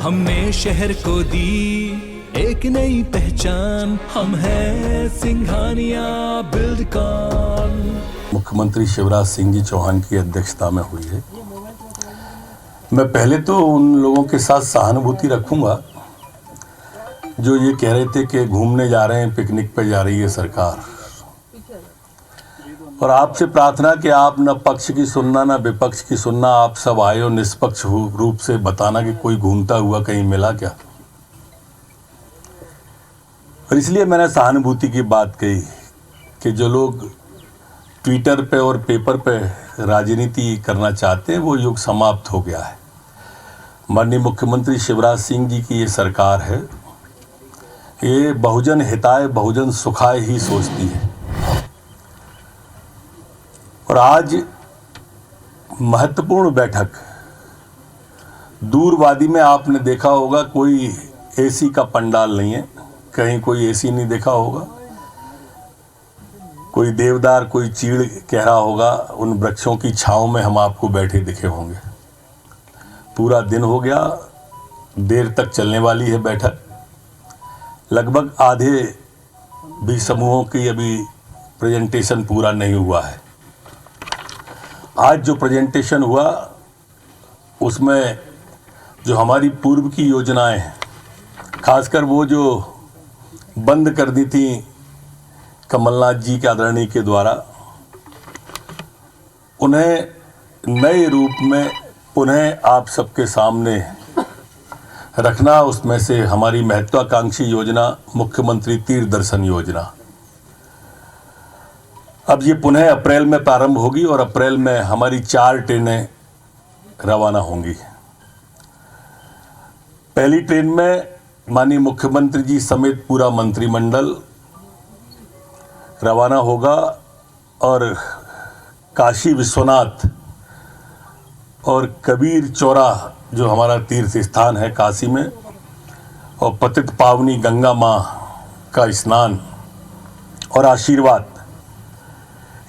हमने शहर को दी एक नई पहचान, हम हैं सिंघानिया बिल्डकॉन। मुख्यमंत्री शिवराज सिंह जी चौहान की अध्यक्षता में हुई है। मैं पहले तो उन लोगों के साथ सहानुभूति रखूंगा जो ये कह रहे थे कि घूमने जा रहे हैं, पिकनिक पे जा रही है सरकार, और आपसे प्रार्थना कि आप न पक्ष की सुनना न विपक्ष की सुनना, आप सब आए और निष्पक्ष रूप से बताना कि कोई घूमता हुआ कहीं मिला क्या। और इसलिए मैंने सहानुभूति की बात कही कि जो लोग ट्विटर पे और पेपर पे राजनीति करना चाहते हैं वो युग समाप्त हो गया है। माननीय मुख्यमंत्री शिवराज सिंह जी की ये सरकार है, ये बहुजन हिताय बहुजन सुखाय ही सोचती है। और आज महत्वपूर्ण बैठक दूरवादी में आपने देखा होगा कोई एसी का पंडाल नहीं है, कहीं कोई एसी नहीं देखा होगा, कोई देवदार कोई चीड़ कह रहा होगा, उन वृक्षों की छांव में हम आपको बैठे दिखे होंगे। पूरा दिन हो गया, देर तक चलने वाली है बैठक। लगभग आधे भी समूहों की अभी प्रेजेंटेशन पूरा नहीं हुआ है। आज जो प्रेजेंटेशन हुआ उसमें जो हमारी पूर्व की योजनाएं हैं, खासकर वो जो बंद कर दी थी कमलनाथ जी के आदरणीय के द्वारा, उन्हें नए रूप में पुनः आप सबके सामने रखना। उसमें से हमारी महत्वाकांक्षी योजना मुख्यमंत्री तीर्थ दर्शन योजना, अब ये पुनः अप्रैल में प्रारंभ होगी और अप्रैल में हमारी 4 ट्रेनें रवाना होंगी। पहली ट्रेन में माननीय मुख्यमंत्री जी समेत पूरा मंत्रिमंडल रवाना होगा और काशी विश्वनाथ और कबीर चौरा जो हमारा तीर्थ स्थान है काशी में, और पतित पावनी गंगा माँ का स्नान और आशीर्वाद,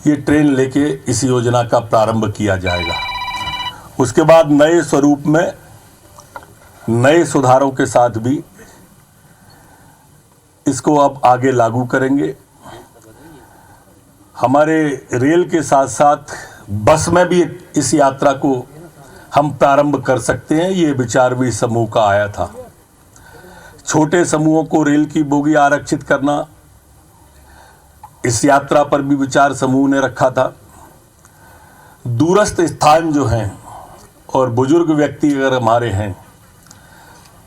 ये ट्रेन लेके इस योजना का प्रारंभ किया जाएगा। उसके बाद नए स्वरूप में नए सुधारों के साथ भी इसको अब आगे लागू करेंगे। हमारे रेल के साथ साथ बस में भी इस यात्रा को हम प्रारंभ कर सकते हैं, ये विचार भी समूह का आया था। छोटे समूहों को रेल की बोगी आरक्षित करना, इस यात्रा पर भी विचार समूह ने रखा था। दूरस्थ स्थान जो हैं और बुजुर्ग व्यक्ति अगर हमारे हैं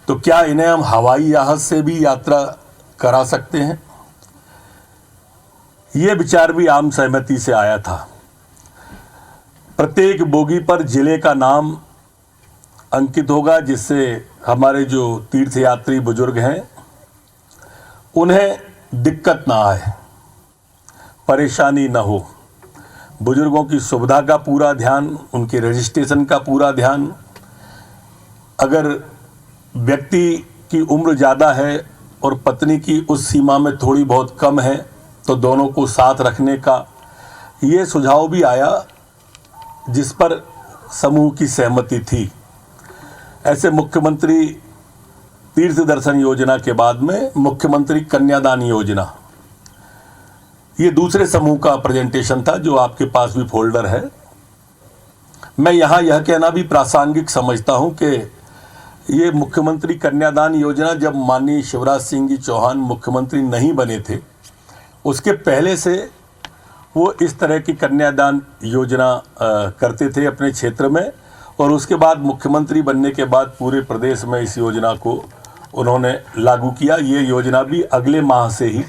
तो क्या इन्हें हम हवाई जहाज से भी यात्रा करा सकते हैं, ये विचार भी आम सहमति से आया था। प्रत्येक बोगी पर जिले का नाम अंकित होगा, जिससे हमारे जो तीर्थयात्री बुजुर्ग हैं उन्हें दिक्कत ना आए, परेशानी न हो। बुजुर्गों की सुविधा का पूरा ध्यान, उनके रजिस्ट्रेशन का पूरा ध्यान। अगर व्यक्ति की उम्र ज़्यादा है और पत्नी की उस सीमा में थोड़ी बहुत कम है तो दोनों को साथ रखने का ये सुझाव भी आया, जिस पर समूह की सहमति थी। ऐसे मुख्यमंत्री तीर्थ दर्शन योजना के बाद में मुख्यमंत्री कन्यादान योजना, ये दूसरे समूह का प्रेजेंटेशन था जो आपके पास भी फोल्डर है। मैं यहाँ यह कहना भी प्रासंगिक समझता हूँ कि ये मुख्यमंत्री कन्यादान योजना जब माननीय शिवराज सिंह जी चौहान मुख्यमंत्री नहीं बने थे, उसके पहले से वो इस तरह की कन्यादान योजना करते थे अपने क्षेत्र में, और उसके बाद मुख्यमंत्री बनने के बाद पूरे प्रदेश में इस योजना को उन्होंने लागू किया। ये योजना भी अगले माह से ही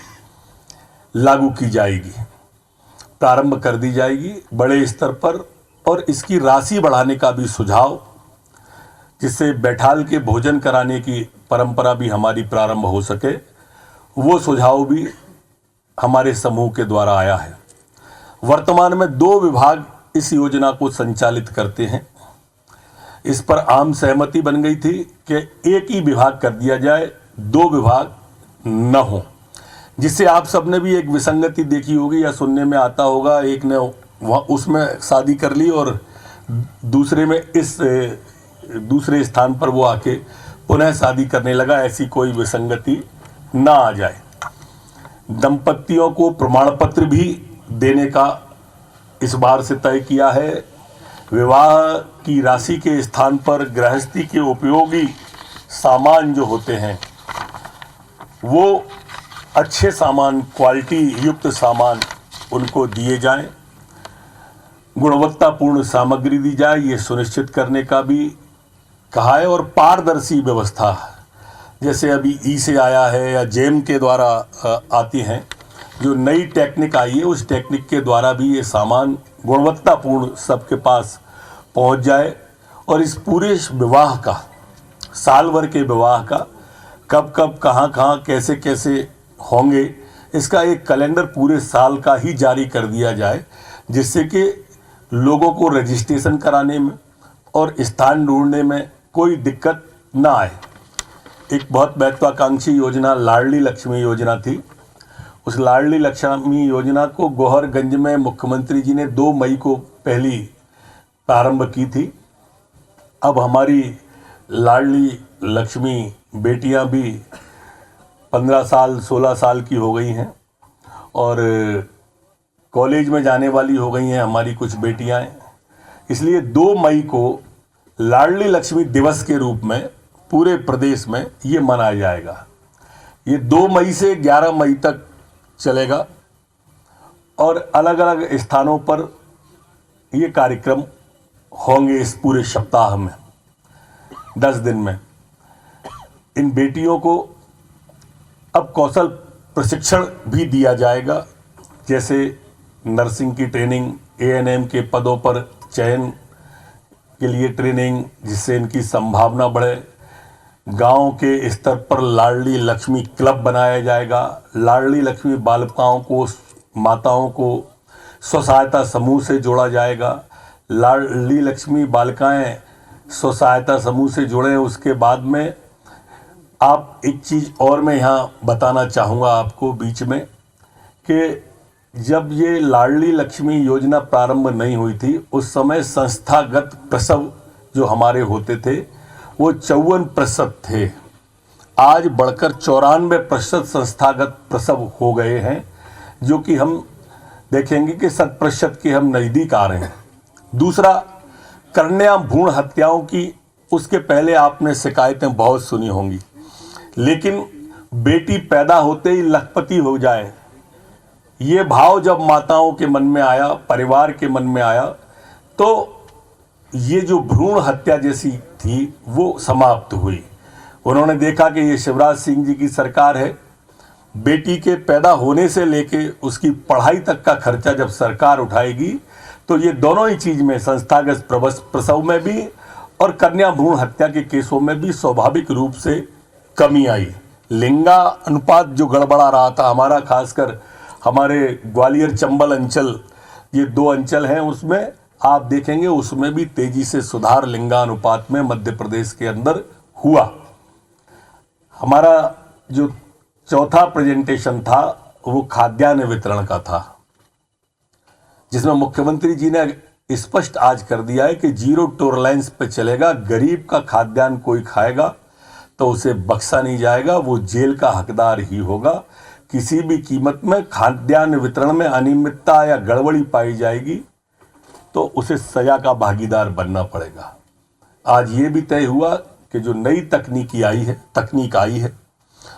लागू की जाएगी, प्रारंभ कर दी जाएगी बड़े स्तर पर, और इसकी राशि बढ़ाने का भी सुझाव, जिससे बैठाल के भोजन कराने की परंपरा भी हमारी प्रारंभ हो सके, वो सुझाव भी हमारे समूह के द्वारा आया है। वर्तमान में 2 विभाग इस योजना को संचालित करते हैं। इस पर आम सहमति बन गई थी कि एक ही विभाग कर दिया जाए, 2 विभाग न हो, जिससे आप सबने भी एक विसंगति देखी होगी या सुनने में आता होगा, एक ने वहाँ उसमें शादी कर ली और दूसरे में इस दूसरे स्थान पर वो आके पुनः शादी करने लगा, ऐसी कोई विसंगति ना आ जाए। दंपतियों को प्रमाण पत्र भी देने का इस बार से तय किया है। विवाह की राशि के स्थान पर गृहस्थी के उपयोगी सामान जो होते हैं वो अच्छे सामान, क्वालिटी युक्त सामान उनको दिए जाएं, गुणवत्तापूर्ण सामग्री दी जाए, ये सुनिश्चित करने का भी कहा है। और पारदर्शी व्यवस्था, जैसे अभी ई से आया है या जेम के द्वारा आती हैं, जो नई टेक्निक आई है उस टेक्निक के द्वारा भी ये सामान गुणवत्तापूर्ण सबके पास पहुंच जाए। और इस पूरे विवाह का, साल भर के विवाह का कब कब कहाँ कैसे कैसे होंगे, इसका एक कैलेंडर पूरे साल का ही जारी कर दिया जाए, जिससे कि लोगों को रजिस्ट्रेशन कराने में और स्थान ढूंढने में कोई दिक्कत ना आए। एक बहुत महत्वाकांक्षी योजना लाडली लक्ष्मी योजना थी। उस लाडली लक्ष्मी योजना को गोहरगंज में मुख्यमंत्री जी ने 2 मई को पहली प्रारंभ की थी। अब हमारी लाडली लक्ष्मी बेटियां भी 15 साल 16 साल की हो गई हैं और कॉलेज में जाने वाली हो गई हैं हमारी कुछ बेटियां। इसलिए 2 मई को लाडली लक्ष्मी दिवस के रूप में पूरे प्रदेश में ये मनाया जाएगा। ये 2 मई से 11 मई तक चलेगा और अलग अलग स्थानों पर ये कार्यक्रम होंगे। इस पूरे सप्ताह में 10 दिन में इन बेटियों को अब कौशल प्रशिक्षण भी दिया जाएगा, जैसे नर्सिंग की ट्रेनिंग, एएनएम के पदों पर चयन के लिए ट्रेनिंग, जिससे इनकी संभावना बढ़े। गांव के स्तर पर लाडली लक्ष्मी क्लब बनाया जाएगा। लाडली लक्ष्मी बालिकाओं को, माताओं को स्व सहायता समूह से जोड़ा जाएगा। लाडली लक्ष्मी बालिकाएं स्व सहायता समूह से जुड़े। उसके बाद में आप एक चीज़ और मैं यहाँ बताना चाहूँगा आपको बीच में, कि जब ये लाडली लक्ष्मी योजना प्रारंभ नहीं हुई थी उस समय संस्थागत प्रसव जो हमारे होते थे वो 54% थे। आज बढ़कर 94% संस्थागत प्रसव हो गए हैं, जो कि हम देखेंगे कि 100% के हम नज़दीक आ रहे हैं। दूसरा, कन्या भ्रूण हत्याओं की, उसके पहले आपने शिकायतें बहुत सुनी होंगी, लेकिन बेटी पैदा होते ही लखपति हो जाए, ये भाव जब माताओं के मन में आया, परिवार के मन में आया, तो ये जो भ्रूण हत्या जैसी थी वो समाप्त हुई। उन्होंने देखा कि ये शिवराज सिंह जी की सरकार है, बेटी के पैदा होने से लेके उसकी पढ़ाई तक का खर्चा जब सरकार उठाएगी तो ये दोनों ही चीज़ में, संस्थागत प्रसव में भी और कन्या भ्रूण हत्या के केसों में भी स्वाभाविक रूप से कमी आई। लिंगा अनुपात जो गड़बड़ा रहा था हमारा, खासकर हमारे ग्वालियर चंबल अंचल, ये 2 अंचल हैं, उसमें आप देखेंगे उसमें भी तेजी से सुधार लिंगानुपात में मध्य प्रदेश के अंदर हुआ। हमारा जो चौथा प्रेजेंटेशन था वो खाद्यान्न वितरण का था, जिसमें मुख्यमंत्री जी ने स्पष्ट आज कर दिया है कि 0 टॉलरेंस पे चलेगा। गरीब का खाद्यान्न कोई खाएगा तो उसे बख्शा नहीं जाएगा, वो जेल का हकदार ही होगा। किसी भी कीमत में खाद्यान्न वितरण में अनियमितता या गड़बड़ी पाई जाएगी तो उसे सजा का भागीदार बनना पड़ेगा। आज ये भी तय हुआ कि जो नई तकनीक आई है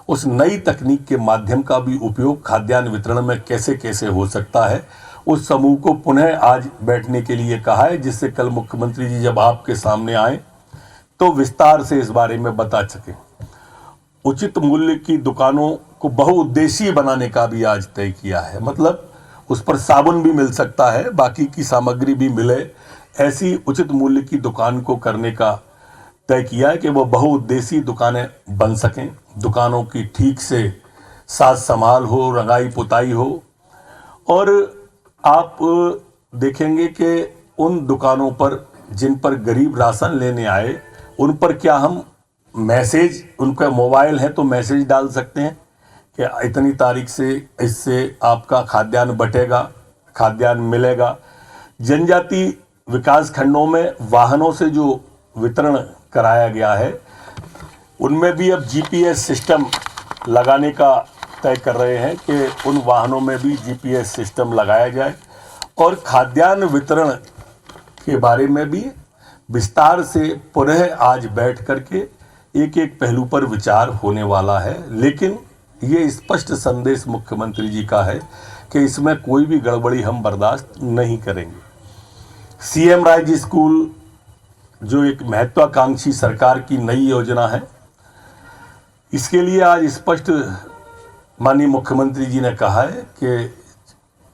उस नई तकनीक के माध्यम का भी उपयोग खाद्यान्न वितरण में कैसे कैसे हो सकता है, उस समूह को पुनः आज बैठने के लिए कहा है, जिससे कल मुख्यमंत्री जी जब आपके सामने आए तो विस्तार से इस बारे में बता सकें। उचित मूल्य की दुकानों को बहुउद्देशीय बनाने का भी आज तय किया है, मतलब उस पर साबुन भी मिल सकता है, बाकी की सामग्री भी मिले, ऐसी उचित मूल्य की दुकान को करने का तय किया है कि वो बहुउद्देशीय दुकानें बन सकें। दुकानों की ठीक से साज संभाल हो, रंगाई पुताई हो। और आप देखेंगे कि उन दुकानों पर जिन पर गरीब राशन लेने आए उन पर क्या हम मैसेज, उनका मोबाइल है तो मैसेज डाल सकते हैं कि इतनी तारीख से इससे आपका खाद्यान्न बटेगा, खाद्यान्न मिलेगा। जनजाति विकास खंडों में वाहनों से जो वितरण कराया गया है, उनमें भी अब जीपीएस सिस्टम लगाने का तय कर रहे हैं कि उन वाहनों में भी जीपीएस सिस्टम लगाया जाए और खाद्यान्न वितरण के बारे में भी विस्तार से पुनः आज बैठ करके एक एक पहलू पर विचार होने वाला है। लेकिन ये स्पष्ट संदेश मुख्यमंत्री जी का है कि इसमें कोई भी गड़बड़ी हम बर्दाश्त नहीं करेंगे। सीएम राइज स्कूल जो एक महत्वाकांक्षी सरकार की नई योजना है, इसके लिए आज स्पष्ट माननीय मुख्यमंत्री जी ने कहा है कि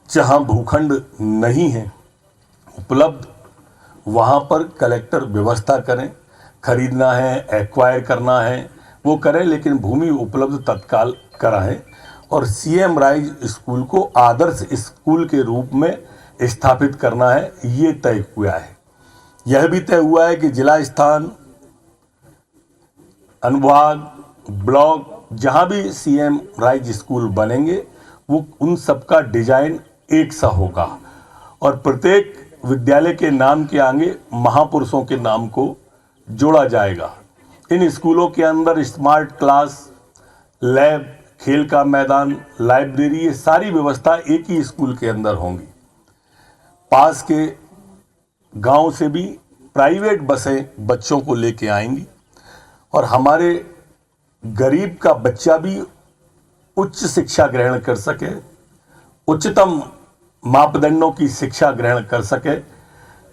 जहां भूखंड नहीं है उपलब्ध, वहां पर कलेक्टर व्यवस्था करें, खरीदना है, एक्वायर करना है वो करें, लेकिन भूमि उपलब्ध तत्काल कराएं और सीएम राइज स्कूल को आदर्श स्कूल के रूप में स्थापित करना है, ये तय हुआ है। यह भी तय हुआ है कि जिला स्थान, अनुभाग, ब्लॉक जहां भी सीएम राइज स्कूल बनेंगे वो उन सबका डिजाइन एक सा होगा और प्रत्येक विद्यालय के नाम के आगे महापुरुषों के नाम को जोड़ा जाएगा। इन स्कूलों के अंदर स्मार्ट क्लास, लैब, खेल का मैदान, लाइब्रेरी, ये सारी व्यवस्था एक ही स्कूल के अंदर होंगी। पास के गांव से भी प्राइवेट बसें बच्चों को लेके आएंगी और हमारे गरीब का बच्चा भी उच्च शिक्षा ग्रहण कर सके, उच्चतम मापदंडों की शिक्षा ग्रहण कर सके,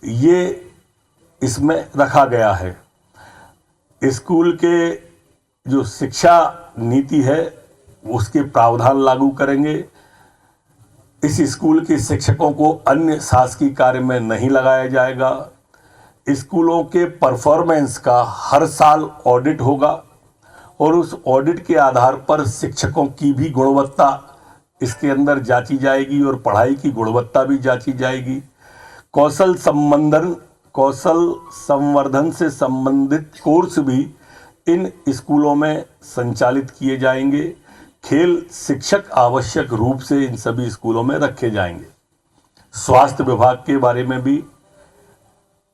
ये इसमें रखा गया है। स्कूल के जो शिक्षा नीति है उसके प्रावधान लागू करेंगे। इस स्कूल के शिक्षकों को अन्य शासकीय कार्य में नहीं लगाया जाएगा। स्कूलों के परफॉर्मेंस का हर साल ऑडिट होगा और उस ऑडिट के आधार पर शिक्षकों की भी गुणवत्ता इसके अंदर जांची जाएगी और पढ़ाई की गुणवत्ता भी जांची जाएगी। कौशल संवर्धन से संबंधित कोर्स भी इन स्कूलों में संचालित किए जाएंगे। खेल शिक्षक आवश्यक रूप से इन सभी स्कूलों में रखे जाएंगे। स्वास्थ्य विभाग के बारे में भी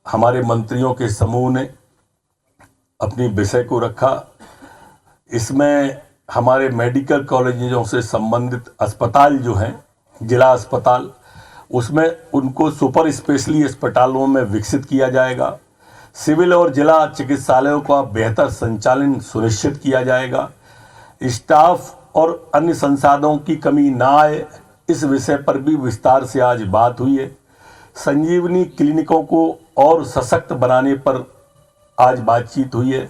हमारे मंत्रियों के समूह ने अपनी विषय को रखा। इसमें हमारे मेडिकल कॉलेजों से संबंधित अस्पताल जो हैं, जिला अस्पताल, उसमें उनको सुपर स्पेशली अस्पतालों में विकसित किया जाएगा। सिविल और जिला चिकित्सालयों का बेहतर संचालन सुनिश्चित किया जाएगा। स्टाफ और अन्य संसाधनों की कमी ना आए, इस विषय पर भी विस्तार से आज बात हुई है। संजीवनी क्लिनिकों को और सशक्त बनाने पर आज बातचीत हुई है।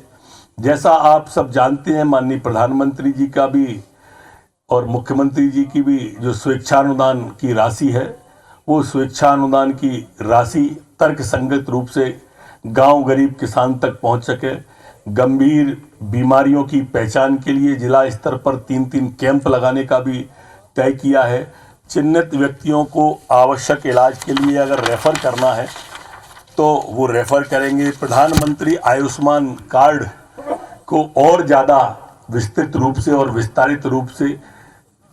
जैसा आप सब जानते हैं, माननीय प्रधानमंत्री जी का भी और मुख्यमंत्री जी की भी जो स्वेच्छानुदान की राशि है, वो स्वेच्छानुदान की राशि तर्कसंगत रूप से गांव गरीब किसान तक पहुंच सके। गंभीर बीमारियों की पहचान के लिए जिला स्तर पर 3-3 कैंप लगाने का भी तय किया है। चिन्हित व्यक्तियों को आवश्यक इलाज के लिए अगर रेफर करना है तो वो रेफर करेंगे। प्रधानमंत्री आयुष्मान कार्ड को और ज़्यादा विस्तृत रूप से और विस्तारित रूप से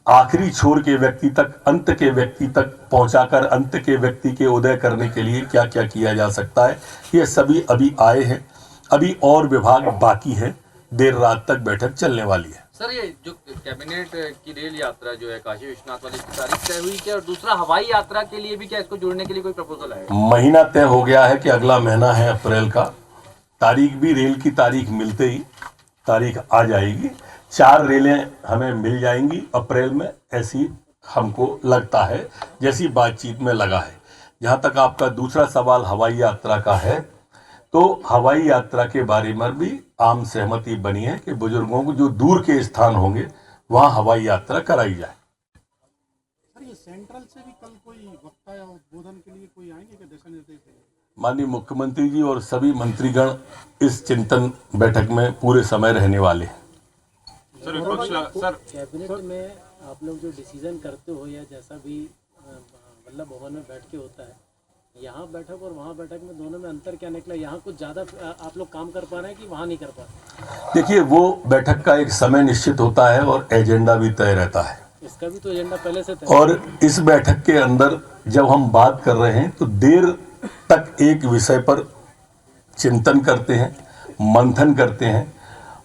आखिरी छोर के व्यक्ति तक, अंत के व्यक्ति तक पहुंचाकर अंत के व्यक्ति के उदय करने के लिए क्या क्या किया जा सकता है, ये सभी अभी आए हैं। अभी और विभाग बाकी है, देर रात तक बैठक चलने वाली है। सर, ये जो कैबिनेट की रेल यात्रा जो है काशी विश्वनाथ वाली, की तारीख तय हुई क्या? और दूसरा, हवाई यात्रा के लिए भी क्या इसको जोड़ने के लिए कोई प्रपोजल है? महीना तय हो गया है कि अगला महीना है अप्रैल का। तारीख भी रेल की तारीख मिलते ही तारीख आ जाएगी। 4 रेलें हमें मिल जाएंगी अप्रैल में, ऐसी हमको लगता है, जैसी बातचीत में लगा है। जहाँ तक आपका दूसरा सवाल हवाई यात्रा का है, तो हवाई यात्रा के बारे में भी आम सहमति बनी है कि बुजुर्गों को जो दूर के स्थान होंगे वहाँ हवाई यात्रा कराई जाए। सर, ये सेंट्रल से भी कल कोई वक्ता या उद्बोधन के लिए कोई आएंगे क्या, दिशा निर्देश? माननीय मुख्यमंत्री जी और सभी मंत्रीगण इस चिंतन बैठक में पूरे समय रहने वाले हैं। सर, कैबिनेट में आप लोग जो डिसीजन करते हो या जैसा भी मतलब भवन में बैठ के होता है, यहाँ बैठक और वहाँ बैठक में दोनों में अंतर क्या निकला? यहाँ कुछ ज़्यादा आप लोग काम कर पा रहे हैं कि वहाँ नहीं कर पा रहे? देखिए, वो बैठक का एक समय निश्चित होता है और एजेंडा भी तय रहता है। इसका भी तो एजेंडा पहले से तय। और इस बैठक के अंदर जब हम बात कर रहे हैं तो देर तक एक विषय पर चिंतन करते हैं, मंथन करते हैं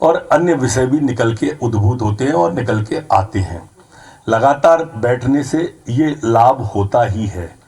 और अन्य विषय भी निकल के उद्भूत होते हैं और निकल के आते हैं। लगातार बैठने से ये लाभ होता ही है।